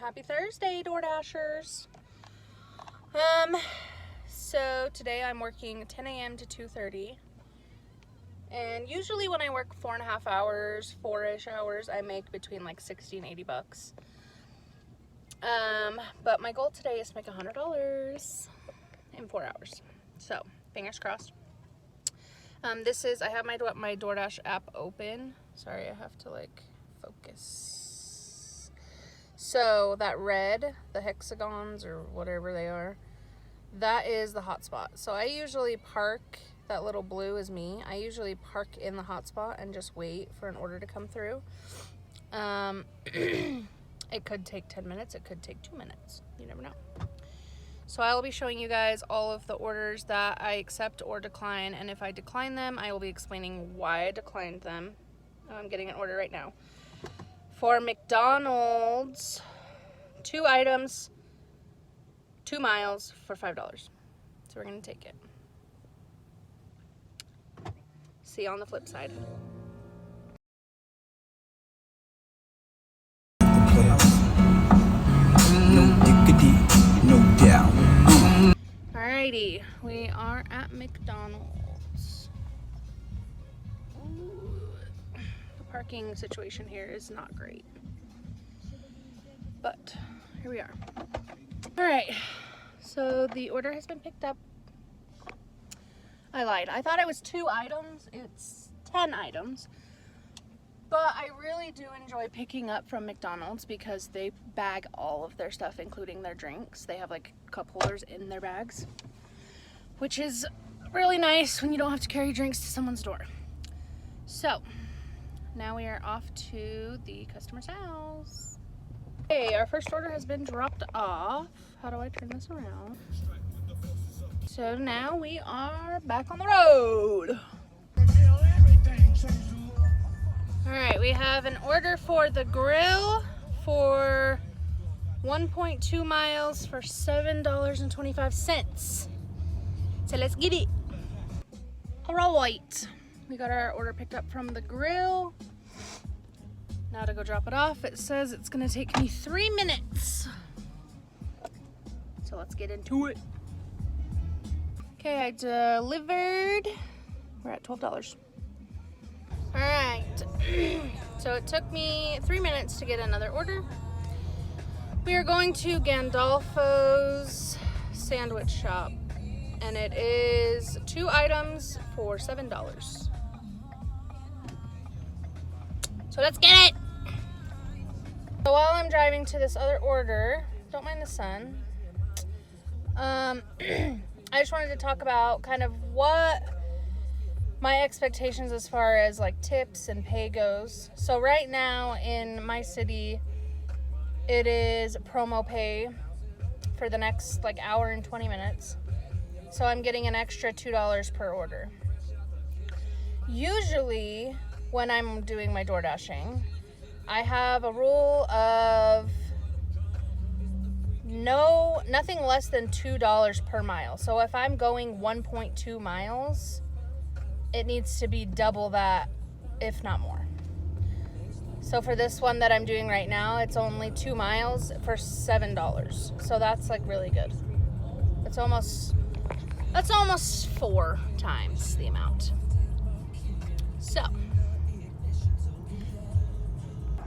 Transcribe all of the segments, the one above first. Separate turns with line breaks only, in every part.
Happy Thursday, DoorDashers. So today I'm working 10 a.m. to 2:30. And usually when I work 4.5 hours, 4-ish hours, I make between like 60 and 80 bucks. But my goal today is to make $100 in 4 hours. So, fingers crossed. I have my DoorDash app open. Sorry, I have to like focus. So that red, the hexagons or whatever they are, that is the hotspot. So I usually park, that little blue is me. I usually park in the hotspot and just wait for an order to come through. It could take 10 minutes, it could take 2 minutes. You never know. So I will be showing you guys all of the orders that I accept or decline, and if I decline them, I will be explaining why I declined them. I'm getting an order right now. For McDonald's, 2 items, 2 miles for $5. So we're gonna take it. See you on the flip side. Alrighty, we are at McDonald's. Ooh, the parking situation here is not great, but here we are. Alright, so the order has been picked up. I lied. I thought it was 2 items. It's 10 items. But I really do enjoy picking up from McDonald's because they bag all of their stuff, including their drinks. They have like cup holders in their bags, which is really nice when you don't have to carry drinks to someone's door. So now we are off to the customer's house. Okay, our first order has been dropped off. How do I turn this around? So now we are back on the road. Alright, we have an order for the grill for 1.2 miles for $7.25. So let's get it. Alright, we got our order picked up from the grill. Now to go drop it off, it says it's gonna take me 3 minutes. So let's get into it. Okay, I delivered. We're at $12. Alright, so it took me 3 minutes to get another order. We are going to Gandolfo's sandwich shop, and it is 2 items for $7. So let's get it! So while I'm driving to this other order, don't mind the sun, I just wanted to talk about kind of what my expectations as far as like tips and pay goes. So right now in my city, it is promo pay for the next like hour and 20 minutes. So I'm getting an extra $2 per order. Usually when I'm doing my door dashing, I have a rule of nothing less than $2 per mile. So if I'm going 1.2 miles, it needs to be double that, if not more. So for this one that I'm doing right now, it's only 2 miles for $7. So that's like really good. That's almost 4 times the amount. So,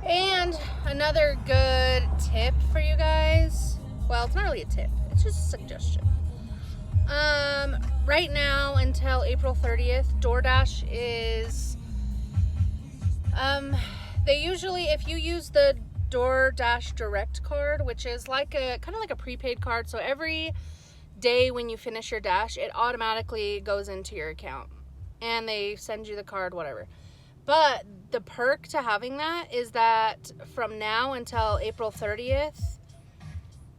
and another good tip for you guys. Well, it's not really a tip. It's just a suggestion. Right now until April 30th, DoorDash is, they usually, if you use the DoorDash Direct card, which is like kind of like a prepaid card, so every day when you finish your dash, it automatically goes into your account, and they send you the card, whatever. But the perk to having that is that from now until April 30th,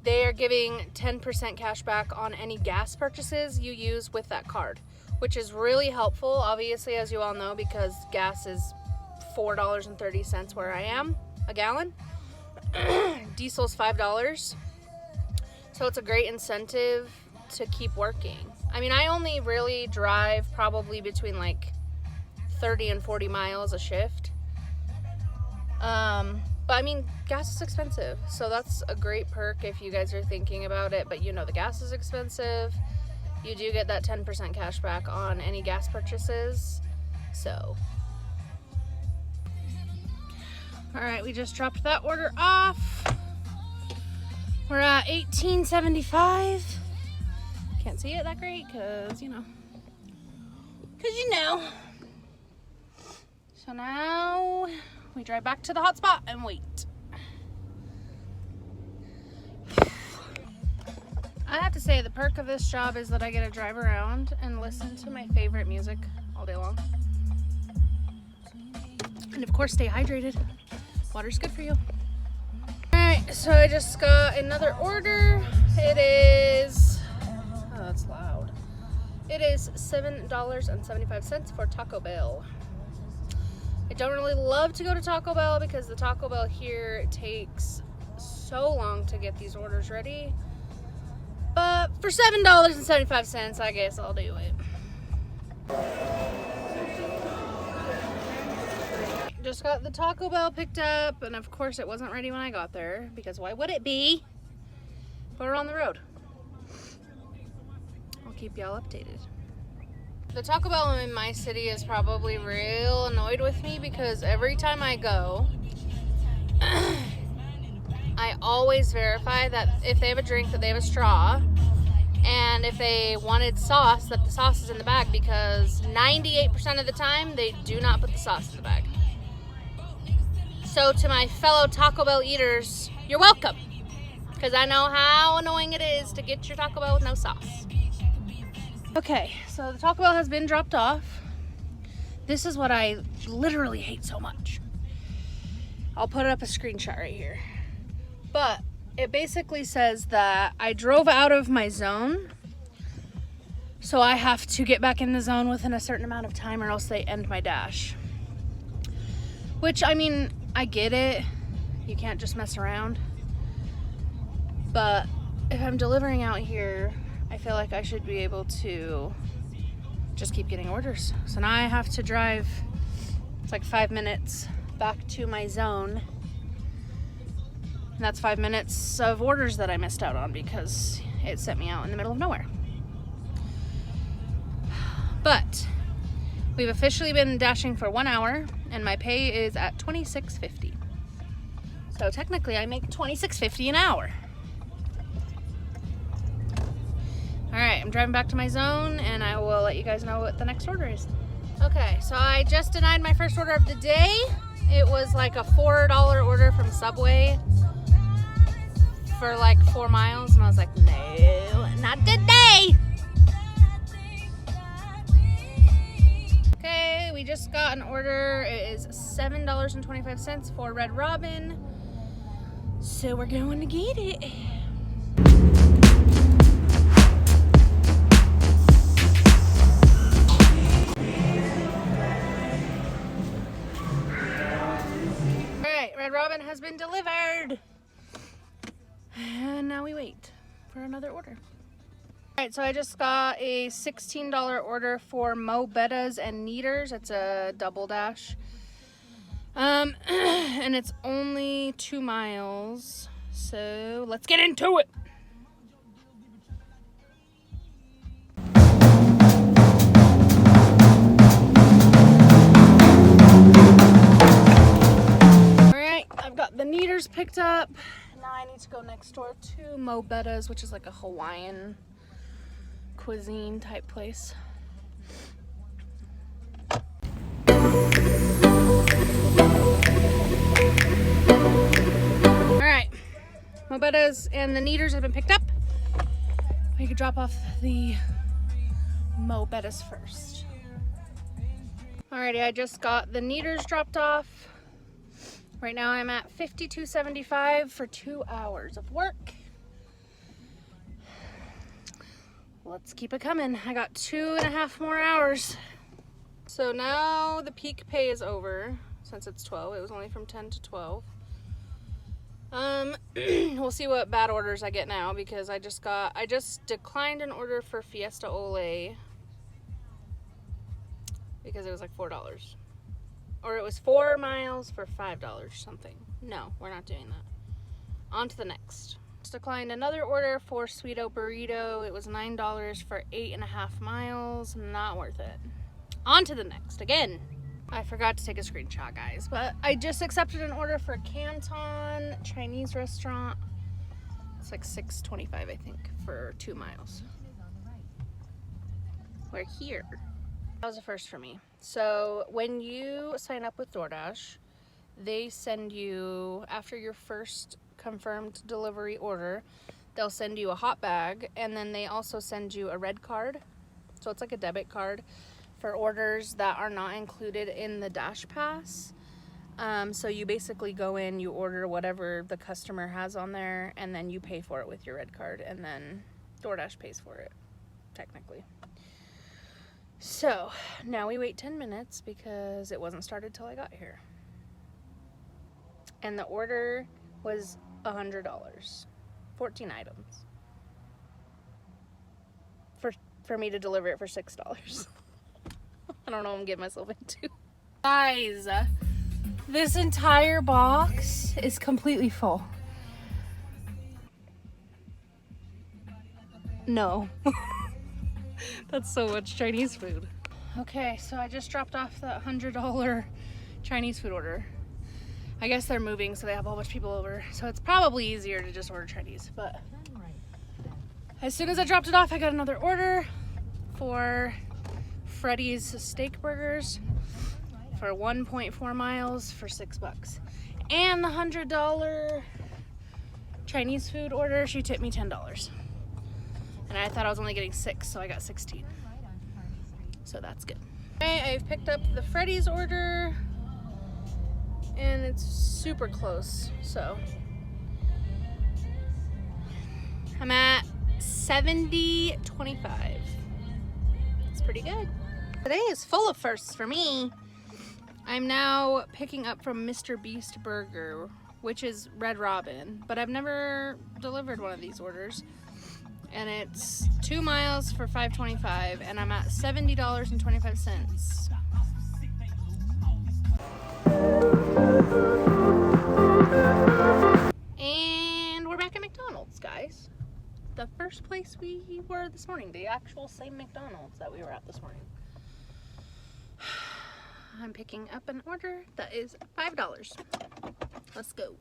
they are giving 10% cash back on any gas purchases you use with that card, which is really helpful, obviously, as you all know, because gas is $4.30 where I am, a gallon. Diesel's $5. So it's a great incentive to keep working. I mean, I only really drive probably between like 30 and 40 miles a shift. But I mean, gas is expensive, so that's a great perk if you guys are thinking about it. But you know, the gas is expensive. You do get that 10% cash back on any gas purchases. So, all right, we just dropped that order off. We're at $18.75. Can't see it that great because, you know. So now we drive back to the hotspot and wait. I have to say, the perk of this job is that I get to drive around and listen to my favorite music all day long. And of course, stay hydrated. Water's good for you. Alright, so I just got another order. It is, oh, that's loud. It is $7.75 for Taco Bell. I don't really love to go to Taco Bell because the Taco Bell here takes so long to get these orders ready. But for $7.75, I guess I'll do it. Just got the Taco Bell picked up, and of course it wasn't ready when I got there, because why would it be? But we're on the road. I'll keep y'all updated. The Taco Bell in my city is probably real annoyed with me because every time I go, I always verify that if they have a drink, that they have a straw, and if they wanted sauce, that the sauce is in the bag, because 98% of the time they do not put the sauce in the bag. So to my fellow Taco Bell eaters, you're welcome, because I know how annoying it is to get your Taco Bell with no sauce. Okay, so the Taco Bell has been dropped off. This is what I literally hate so much. I'll put up a screenshot right here. But it basically says that I drove out of my zone, so I have to get back in the zone within a certain amount of time or else they end my dash. Which, I mean, I get it. You can't just mess around. But if I'm delivering out here, I feel like I should be able to just keep getting orders. So now I have to drive, it's like 5 minutes back to my zone. And that's 5 minutes of orders that I missed out on because it sent me out in the middle of nowhere. But we've officially been dashing for 1 hour and my pay is at $26.50. So technically I make $26.50 an hour. All right, I'm driving back to my zone and I will let you guys know what the next order is. Okay, so I just denied my first order of the day. It was like a $4 order from Subway for like 4 miles, and I was like, no, not today. Okay, we just got an order. It is $7.25 for Red Robin. So we're going to get it. Alright, Red Robin has been delivered. And now we wait for another order. Alright, so I just got a $16 order for Mo Bettas and Kneaders. It's a double dash. And it's only 2 miles. So let's get into it. Alright, I've got the Kneaders picked up. Now I need to go next door to Mo Bettas, which is like a Hawaiian cuisine type place. Alright, Mo Bettas and the Kneaders have been picked up. We could drop off the Mo Bettas first. Alrighty, I just got the Kneaders dropped off. Right now I'm at $52.75 for 2 hours of work. Let's keep it coming. I got 2.5 more hours. So now the peak pay is over since it's 12. It was only from 10 to 12. We'll see what bad orders I get now because I just declined an order for Fiesta Ole because it was like $4. Or it was 4 miles for $5 something. No, we're not doing that. On to the next. Just declined another order for Sweeto Burrito. It was $9 for 8.5 miles. Not worth it. On to the next. Again, I forgot to take a screenshot, guys, but I just accepted an order for Canton Chinese restaurant. It's like $6.25, I think, for 2 miles. We're here. That was a first for me. So when you sign up with DoorDash, they send you, after your first confirmed delivery order, they'll send you a hot bag, and then they also send you a red card. So it's like a debit card for orders that are not included in the Dash Pass. So you basically go in, you order whatever the customer has on there, and then you pay for it with your red card, and then DoorDash pays for it, technically. So now we wait 10 minutes because it wasn't started till I got here. And the order was $100, 14 items. For me to deliver it for $6. I don't know what I'm getting myself into. Guys, this entire box is completely full. No. That's so much Chinese food. Okay, so I just dropped off the $100 Chinese food order. I guess they're moving, so they have a whole bunch of people over. So it's probably easier to just order Chinese. But as soon as I dropped it off, I got another order for Freddy's steak burgers for 1.4 miles for $6. And the $100 Chinese food order, she tipped me $10. And I thought I was only getting 6, so I got 16. So that's good. Okay, I've picked up the Freddy's order, and it's super close. So I'm at 70.25. It's pretty good. Today is full of firsts for me. I'm now picking up from Mr. Beast Burger, which is Red Robin, but I've never delivered one of these orders. And it's 2 miles for $5.25, and I'm at $70.25. And we're back at McDonald's, guys. The first place we were this morning, the actual same McDonald's that we were at this morning. I'm picking up an order that is $5. Let's go.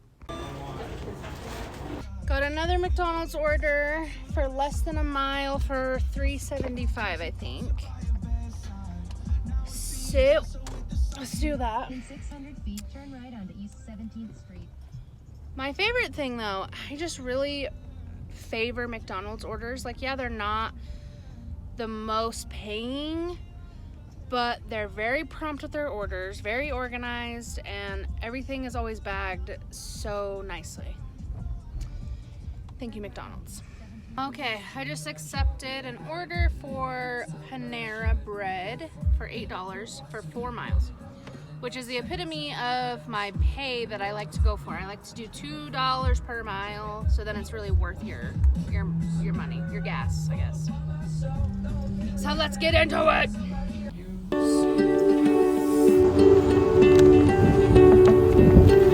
Got another McDonald's order for less than a mile for $3.75, I think. So let's do that.
In 600 feet, turn right onto East 17th Street.
My favorite thing, though, I just really favor McDonald's orders. Like, yeah, they're not the most paying, but they're very prompt with their orders, very organized, and everything is always bagged so nicely. Thank you, McDonald's. Okay, I just accepted an order for Panera bread for $8 for 4 miles, which is the epitome of my pay that I like to go for. I like to do $2 per mile, so then it's really worth your money, your gas, I guess. So let's get into it.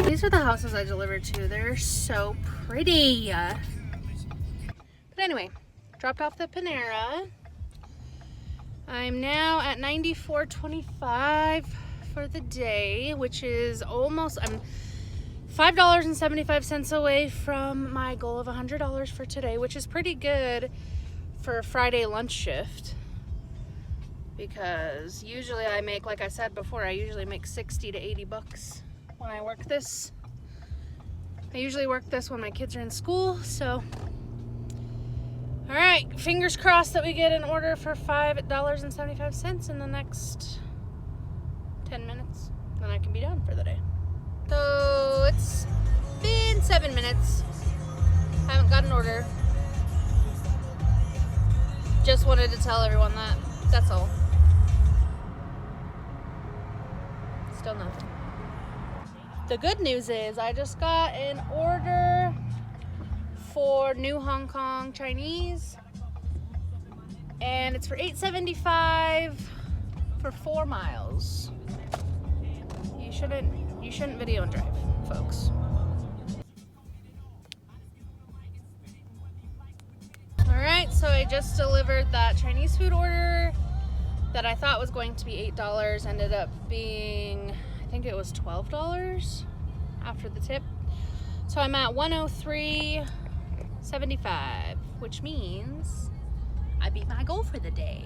These are the houses I delivered to. They're so pretty. But anyway, dropped off the Panera. I'm now at $94.25 for the day, which is almost, I'm $5.75 away from my goal of $100 for today, which is pretty good for a Friday lunch shift. Because usually I make, like I said before, I usually make 60 to 80 bucks when I work this. I usually work this when my kids are in school, so. All right, fingers crossed that we get an order for $5.75 in the next 10 minutes. Then I can be done for the day. So it's been 7 minutes. I haven't got an order. Just wanted to tell everyone that. That's all. Still nothing. The good news is I just got an order for New Hong Kong Chinese, and it's for $8.75 for 4 miles. You shouldn't video and drive, folks. So I just delivered that Chinese food order that I thought was going to be $8, ended up being, I think it was $12 after the tip. So I'm at $103.75, which means I beat my goal for the day.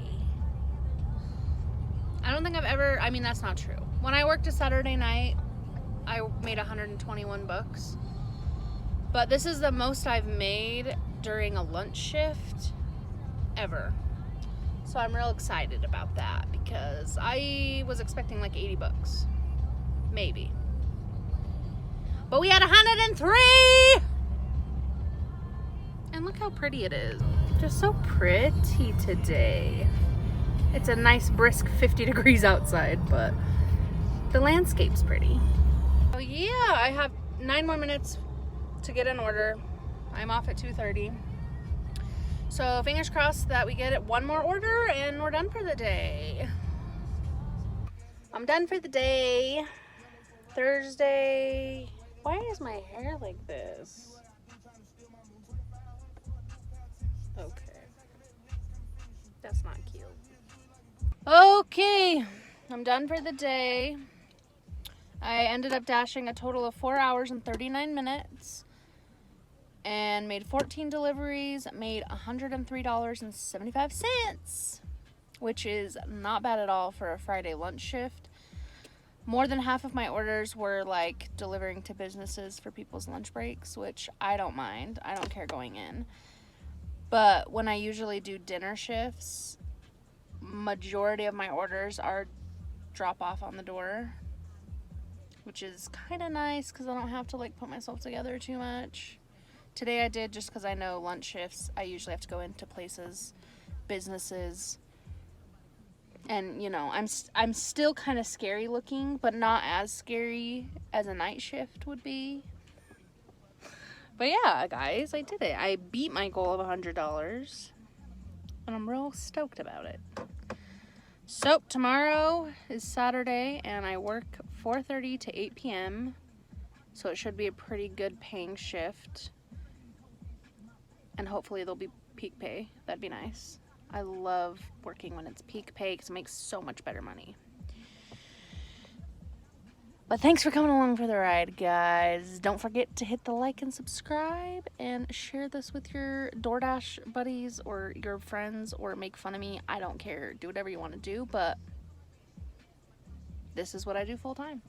I don't think I've ever, I mean, that's not true. When I worked a Saturday night, I made 121 bucks. But this is the most I've made during a lunch shift ever. So I'm real excited about that because I was expecting like 80 bucks. Maybe. But we had 103! And look how pretty it is. Just so pretty today. It's a nice brisk 50 degrees outside, but the landscape's pretty. Oh yeah, I have 9 more minutes to get an order. I'm off at 2:30. So fingers crossed that we get one more order and we're done for the day. I'm done for the day. Thursday. Why is my hair like this? Okay. That's not cute. Okay. I'm done for the day. I ended up dashing a total of 4 hours and 39 minutes. And made 14 deliveries, made $103.75, which is not bad at all for a Friday lunch shift. More than half of my orders were like delivering to businesses for people's lunch breaks, which I don't mind. I don't care going in. But when I usually do dinner shifts, majority of my orders are drop off on the door, which is kind of nice because I don't have to like put myself together too much. Today I did just because I know lunch shifts, I usually have to go into places, businesses, and you know, I'm still kind of scary looking, but not as scary as a night shift would be. But yeah, guys, I did it. I beat my goal of $100, and I'm real stoked about it. So tomorrow is Saturday, and I work 4:30 to 8 p.m., so it should be a pretty good paying shift. And hopefully there'll be peak pay. That'd be nice. I love working when it's peak pay because it makes so much better money. But thanks for coming along for the ride, guys. Don't forget to hit the like and subscribe and share this with your DoorDash buddies or your friends or make fun of me. I don't care. Do whatever you want to do, but this is what I do full time.